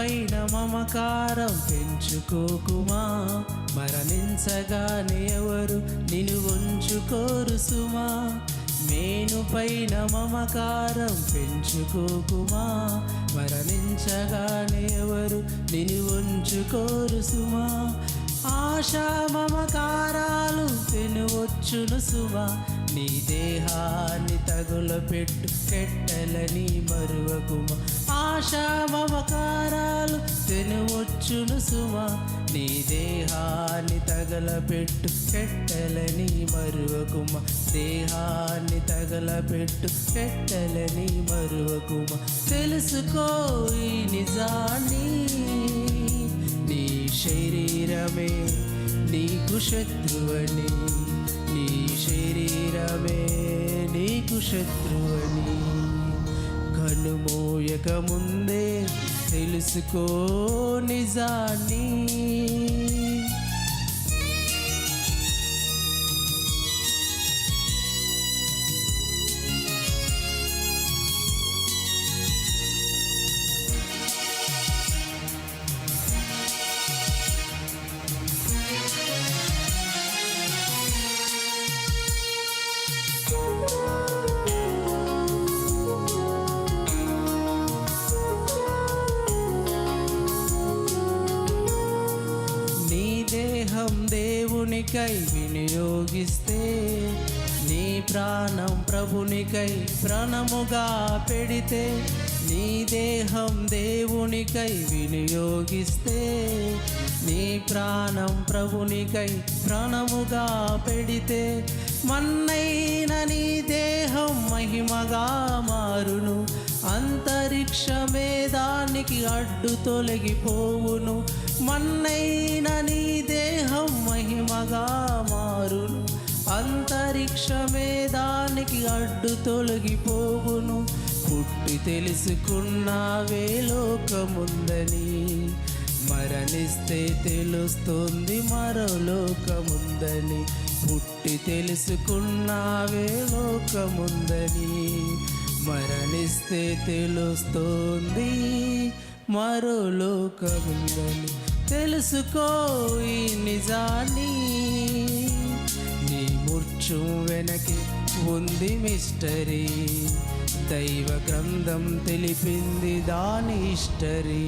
పైన మమకారం పెంచుకోకుమా, మరణించగానే ఎవరు నిన్ను ఉంచుకోరు సుమా. మేను పైన మమకారం పెంచుకోకుమా, మరణించగానే ఎవరు నిన్ను ఉంచుకోరు సుమా. ఆశా మమకారాలు తెనువచ్చును సుమా, నీ దేహాన్ని తగులపెట్టు పెట్టలని మరువకుమా. ఆశా మమకారాలు తెనువచ్చును సుమా, నీ దేహాన్ని తగలపెట్టు పెట్టలని మరువకుమా. దేహాన్ని తగలపెట్టు పెట్టలని మరువకుమా. తెలుసుకో ఈ నిజాన్ని, నీ శరీరమే నీకు శత్రువని, నీ శరీరమే నీకు శత్రువని. కనుమూయక ముందే తెలుసుకో నిజాన్ని. దేహం దేవునికై వినియోగిస్తే, నీ ప్రాణం ప్రభునికై ప్రాణముగా పెడితే. నీ దేహం దేవునికై వినియోగిస్తే, నీ ప్రాణం ప్రభునికై ప్రాణముగా పెడితే. మన్నైన నీ దేహం మహిమగా మారును, అంతరిక్షమే దానికి అడ్డు తొలగిపోవును. మన్నైన నీ దేహం మహిమగా మారును, అంతరిక్షమే దానికి అడ్డు తొలగిపోవును. పుట్టి తెలుసుకున్నావే లోకముందని, మరణిస్తే తెలుస్తుంది మరో లోకముందని. పుట్టి తెలుసుకున్నావే లోకముందని, మరణిస్తే తెలుస్తోంది మరో లోకముందని. తెలుసుకో ఈ నిజాన్ని, నీ మూర్ఛు వెనకే ఉంది మిస్టరీ. దైవ గ్రంథం తెలిపింది దాని హిస్టరీ.